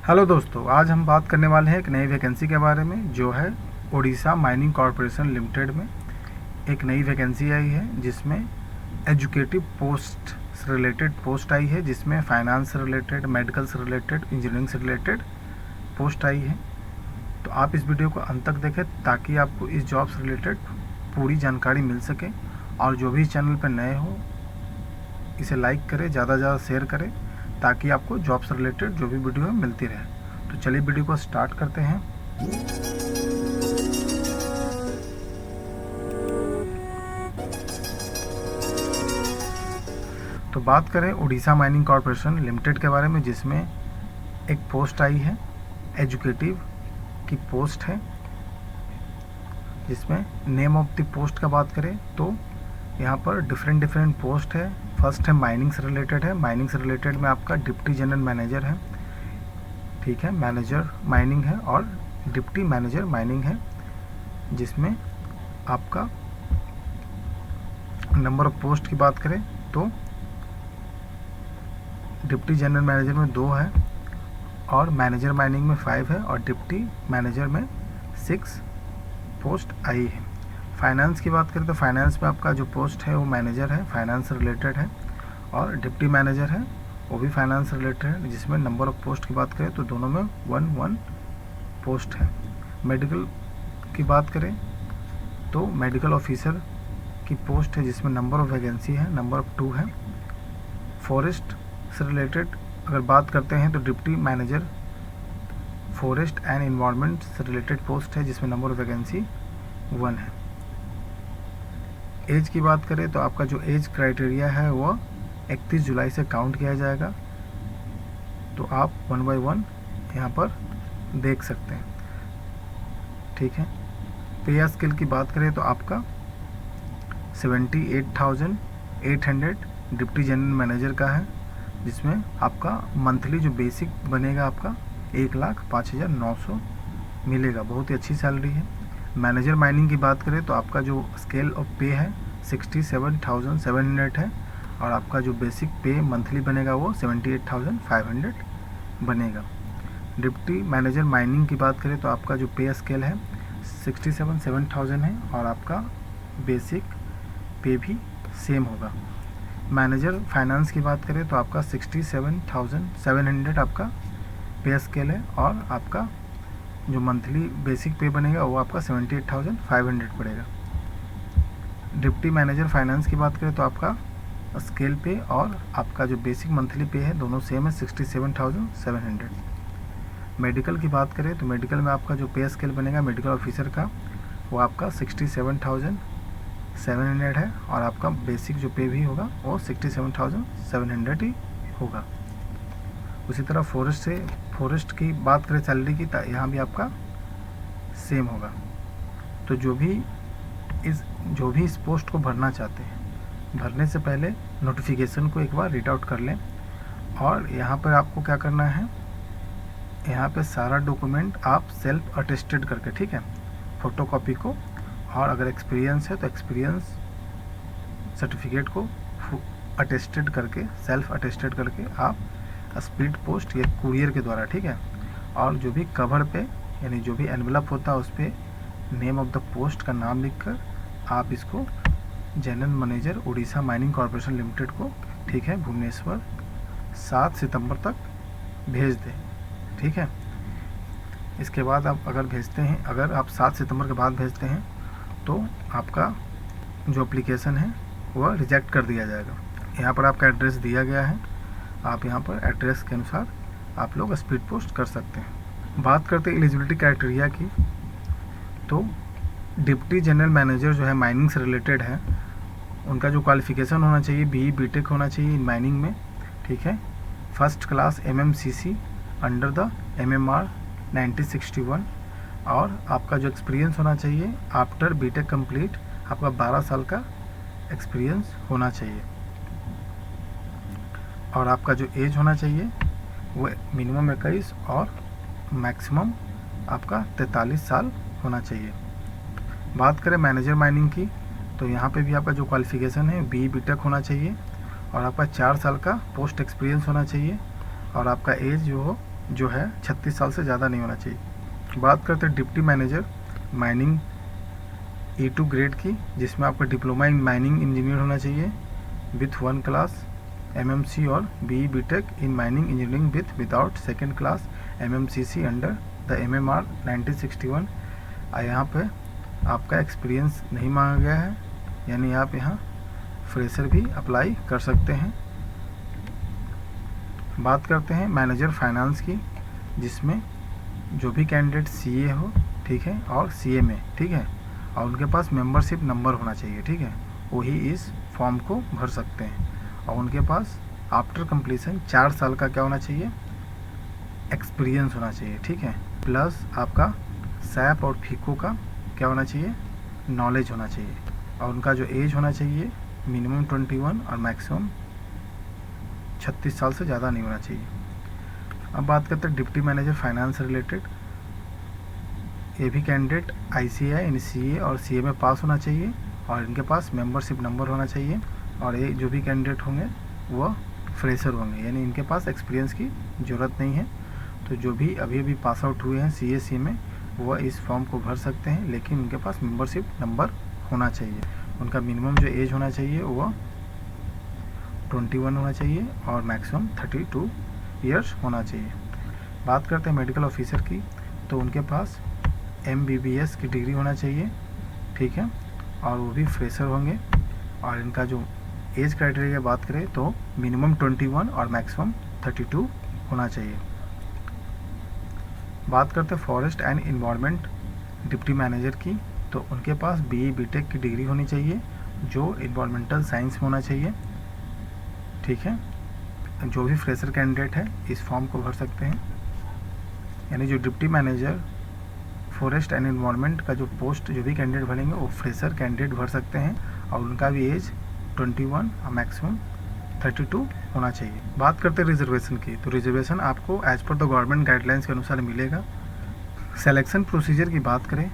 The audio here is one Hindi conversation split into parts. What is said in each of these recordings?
हेलो दोस्तों, आज हम बात करने वाले हैं एक नई वैकेंसी के बारे में जो है उड़ीसा माइनिंग कॉरपोरेशन लिमिटेड में एक नई वैकेंसी आई है जिसमें एजुकेटिव पोस्ट से रिलेटेड पोस्ट आई है, जिसमें फाइनेंस से रिलेटेड, मेडिकल से रिलेटेड, इंजीनियरिंग से रिलेटेड पोस्ट आई है। तो आप इस वीडियो को अंत तक देखें ताकि आपको इस जॉब से रिलेटेड पूरी जानकारी मिल सके। और जो भी इस चैनल पर नए हो इसे लाइक करें, ज़्यादा से ज़्यादा शेयर करें ताकि आपको जॉब से रिलेटेड जो भी वीडियो है मिलती रहे। तो चलिए वीडियो को स्टार्ट करते हैं। तो बात करें उड़ीसा माइनिंग कॉरपोरेशन लिमिटेड के बारे में, जिसमें एक पोस्ट आई है, एजुकेटिव की पोस्ट है, जिसमें नेम ऑफ द पोस्ट का बात करें तो यहाँ पर डिफरेंट पोस्ट है। फर्स्ट है माइनिंग से रिलेटेड है। माइनिंग से रिलेटेड में आपका डिप्टी जनरल मैनेजर है, ठीक है, मैनेजर माइनिंग है और डिप्टी मैनेजर माइनिंग है, जिसमें आपका नंबर ऑफ पोस्ट की बात करें तो डिप्टी जनरल मैनेजर में 2 है और मैनेजर माइनिंग में 5 है और डिप्टी मैनेजर में 6 पोस्ट आई है। फाइनेंस की बात करें तो फाइनेंस में आपका जो पोस्ट है वो मैनेजर है, फाइनेंस से रिलेटेड है, और डिप्टी मैनेजर है वो भी फाइनेंस से रिलेटेड है, जिसमें नंबर ऑफ पोस्ट की बात करें तो दोनों में 1 पोस्ट है। मेडिकल की बात करें तो मेडिकल ऑफिसर की पोस्ट है, जिसमें नंबर ऑफ वैकेंसी है, नंबर ऑफ 2 है। फॉरेस्ट से रिलेटेड अगर बात करते हैं तो deputy manager forest and environment से रिलेटेड पोस्ट है, जिसमें नंबर ऑफ वैकेंसी 1 है। एज की बात करें तो आपका जो एज क्राइटेरिया है वो 31 जुलाई से काउंट किया जाएगा। तो आप 1 बाय 1 यहाँ पर देख सकते हैं, ठीक है। पे स्केल की बात करें तो आपका 78,800 डिप्टी जनरल मैनेजर का है, जिसमें आपका मंथली जो बेसिक बनेगा आपका 1,05,900 मिलेगा। बहुत ही अच्छी सैलरी है। मैनेजर माइनिंग की बात करें तो आपका जो स्केल ऑफ पे है 67,700 है और आपका जो बेसिक पे मंथली बनेगा वो 78,500 बनेगा। डिप्टी मैनेजर माइनिंग की बात करें तो आपका जो पे स्केल है 67,000 है और आपका बेसिक पे भी सेम होगा। मैनेजर फाइनेंस की बात करें तो आपका 67,700 आपका पे स्केल है और आपका जो मंथली बेसिक पे बनेगा वो आपका 78,500 पड़ेगा। डिप्टी मैनेजर फाइनेंस की बात करें तो आपका स्केल पे और आपका जो बेसिक मंथली पे है दोनों सेम है, 67,700। मेडिकल की बात करें तो मेडिकल में आपका जो पे स्केल बनेगा मेडिकल ऑफिसर का वो आपका 67,700 है और आपका बेसिक जो पे भी होगा वो 67,700 ही होगा। उसी तरह फॉरेस्ट की बात करें सैलरी की तो यहाँ भी आपका सेम होगा। तो जो भी इस पोस्ट को भरना चाहते हैं, भरने से पहले नोटिफिकेशन को एक बार रीड आउट कर लें। और यहाँ पर आपको क्या करना है, यहाँ पे सारा डॉक्यूमेंट आप सेल्फ अटेस्टेड करके, ठीक है, फोटोकॉपी को, और अगर एक्सपीरियंस है तो एक्सपीरियंस सर्टिफिकेट को अटेस्टेड करके, सेल्फ अटेस्टेड करके आप स्पीड पोस्ट या कुरियर के द्वारा, ठीक है। और जो भी कवर पे यानी जो भी एनवलप होता है उस पर नेम ऑफ द पोस्ट का नाम लिखकर आप इसको general manager Orissa mining corporation limited को, ठीक है, भुवनेश्वर 7 सितंबर तक भेज दें, ठीक है। इसके बाद आप अगर आप 7 सितंबर के बाद भेजते हैं तो आपका जो एप्लीकेशन है वह रिजेक्ट कर दिया जाएगा। यहाँ पर आपका एड्रेस दिया गया है, आप यहाँ पर एड्रेस के अनुसार आप लोग स्पीड पोस्ट कर सकते हैं। बात करते हैं एलिजिबिलिटी क्राइटेरिया की, तो डिप्टी जनरल मैनेजर जो है माइनिंग से रिलेटेड है, उनका जो क्वालिफिकेशन होना चाहिए BE BTech होना चाहिए माइनिंग में, ठीक है। First class MMCC under the MMR 1961 और आपका जो एक्सपीरियंस होना चाहिए आफ्टर BTech कंप्लीट आपका 12 साल का एक्सपीरियंस होना चाहिए। और आपका जो एज होना चाहिए वो मिनिमम 21 और मैक्सिमम आपका 43 साल होना चाहिए। बात करें मैनेजर माइनिंग की तो यहाँ पे भी आपका जो क्वालिफिकेशन है BE BTech होना चाहिए और आपका 4 साल का पोस्ट एक्सपीरियंस होना चाहिए और आपका एज जो हो जो है 36 साल से ज़्यादा नहीं होना चाहिए। बात करते हैं deputy manager mining E2 grade की, जिसमें आपका डिप्लोमा इन माइनिंग इंजीनियर होना चाहिए विथ 1 क्लास MMC और BE BTech in mining engineering without second class MMCC under the MMR 1961। यहाँ पे आपका एक्सपीरियंस नहीं मांगा गया है, यानी आप यहाँ फ्रेशर भी अप्लाई कर सकते हैं। बात करते हैं मैनेजर फाइनेंस की, जिसमें जो भी कैंडिडेट CA हो, ठीक है, और CMA, ठीक है, और उनके पास मेंबरशिप नंबर होना चाहिए, ठीक है, वही इस फॉर्म को भर सकते हैं। और उनके पास आफ्टर कंप्लीशन 4 साल का क्या होना चाहिए, एक्सपीरियंस होना चाहिए, ठीक है, प्लस आपका SAP और FICO का क्या होना चाहिए, नॉलेज होना चाहिए। और उनका जो एज होना चाहिए मिनिमम 21 और मैक्सिमम 36 साल से ज़्यादा नहीं होना चाहिए। अब बात करते हैं डिप्टी मैनेजर फाइनेंस रिलेटेड। ये भी कैंडिडेट ICAI यानी CA और CMA पास होना चाहिए और इनके पास मेंबरशिप नंबर होना चाहिए। और ये जो भी कैंडिडेट होंगे वह फ्रेशर होंगे, यानी इनके पास एक्सपीरियंस की ज़रूरत नहीं है। तो जो भी अभी पास आउट हुए हैं CA CMA वह इस फॉर्म को भर सकते हैं, लेकिन उनके पास मेंबरशिप नंबर होना चाहिए। उनका मिनिमम जो एज होना चाहिए वह 21 होना चाहिए और मैक्सिमम 32 ईयर्स होना चाहिए। बात करते हैं मेडिकल ऑफिसर की, तो उनके पास MBBS की डिग्री होना चाहिए, ठीक है, और वो भी फ्रेशर होंगे। और इनका जो एज क्राइटेरिया की बात करें तो मिनिमम 21 और मैक्सिमम 32 होना चाहिए। बात करते हैं forest and environment deputy manager की, तो उनके पास BE BTech की डिग्री होनी चाहिए जो इन्वायरमेंटल साइंस में होना चाहिए, ठीक है। जो भी फ्रेशर कैंडिडेट है इस फॉर्म को भर सकते हैं, यानी जो deputy manager forest and environment का जो पोस्ट जो भी कैंडिडेट भरेंगे वो फ्रेशर कैंडिडेट भर सकते हैं और उनका भी एज 21 और मैक्सिमम 32 होना चाहिए। बात करते हैं रिजर्वेशन की, तो रिजर्वेशन आपको as per the government guidelines के अनुसार मिलेगा। सिलेक्शन प्रोसीजर की बात करें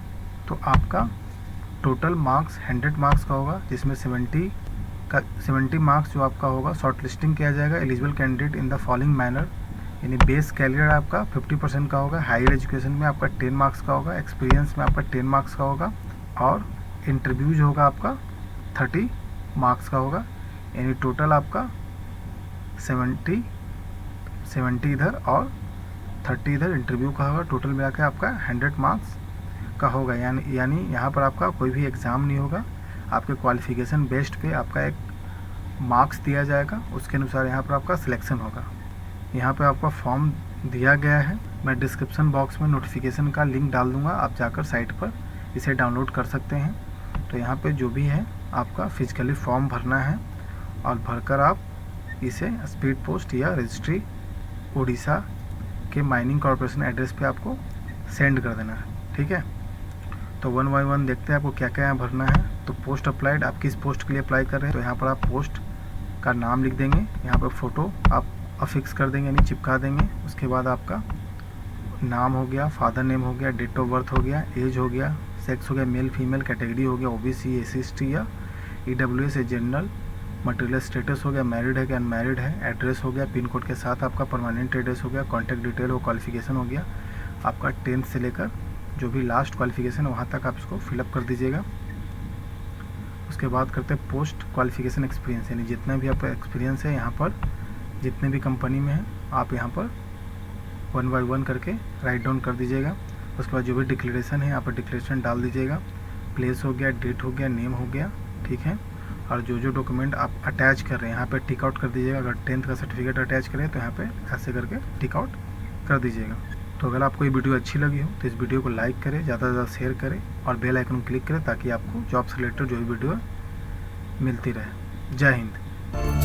तो आपका टोटल मार्क्स 100 मार्क्स का होगा, जिसमें 70 मार्क्स जो आपका होगा शॉर्ट लिस्टिंग किया जाएगा eligible candidate in the following manner, यानी बेस कैरियर आपका 50% का होगा, हायर एजुकेशन में आपका 10 मार्क्स का होगा, एक्सपीरियंस में आपका 10 मार्क्स का होगा और इंटरव्यू जो होगा आपका 30 मार्क्स का होगा, यानी टोटल आपका 70 इधर और 30 इधर इंटरव्यू का होगा। टोटल मिला के आपका 100 मार्क्स का होगा, यानी यहाँ पर आपका कोई भी एग्ज़ाम नहीं होगा, आपके क्वालिफिकेशन बेस्ड पे आपका एक मार्क्स दिया जाएगा, उसके अनुसार यहाँ पर आपका सिलेक्शन होगा। यहाँ पे आपका फॉर्म दिया गया है, मैं डिस्क्रिप्शन बॉक्स में नोटिफिकेशन का लिंक डाल दूँगा, आप जाकर साइट पर इसे डाउनलोड कर सकते हैं। तो यहाँ पे जो भी है आपका फिजिकली फॉर्म भरना है और भरकर आप इसे स्पीड पोस्ट या रजिस्ट्री उड़ीसा के माइनिंग कॉरपोरेशन एड्रेस पे आपको सेंड कर देना है, ठीक है। तो 1 बाय 1 देखते हैं आपको क्या क्या यहाँ भरना है। तो पोस्ट अप्लाइड, आप किस पोस्ट के लिए अप्लाई कर रहे हैं, तो यहाँ पर आप पोस्ट का नाम लिख देंगे, यहाँ पर फ़ोटो आप अफिक्स कर देंगे यानी चिपका देंगे। उसके बाद आपका नाम हो गया, फादर नेम हो गया, डेट ऑफ बर्थ हो गया, एज हो गया, सेक्स हो गया, मेल फीमेल, कैटेगरी हो गया OBC SC या EWS जनरल, मटेरियल स्टेटस हो गया, मैरिड है कि अनमैरिड है, एड्रेस हो गया, पिन कोड के साथ आपका परमानेंट एड्रेस हो गया, कॉन्टैक्ट डिटेल हो, क्वालिफिकेशन हो गया, आपका 10th से लेकर जो भी लास्ट क्वालिफिकेशन वहाँ तक आप इसको फिलअप कर दीजिएगा। उसके बाद करते हैं पोस्ट क्वालिफिकेशन एक्सपीरियंस, यानी जितना भी आपका एक्सपीरियंस है यहाँ पर जितने भी कंपनी में है आप यहाँ पर 1 बाय 1 करके राइट डाउन कर दीजिएगा। उसके बाद जो भी डिक्लेरेशन है यहाँ पर डिक्लेरेशन डाल दीजिएगा, प्लेस हो गया, डेट हो गया, नेम हो गया, ठीक है। और जो डॉक्यूमेंट आप अटैच कर रहे हैं यहाँ पे टिक आउट कर दीजिएगा। अगर 10th का सर्टिफिकेट अटैच करें तो यहाँ पे ऐसे करके टिक आउट कर दीजिएगा। तो अगर आपको ये वीडियो अच्छी लगी हो तो इस वीडियो को लाइक करें, ज़्यादा से ज़्यादा शेयर करें और बेल आइकन क्लिक करें ताकि आपको जॉब से रिलेटेड जो भी वीडियो मिलती रहे। जय हिंद।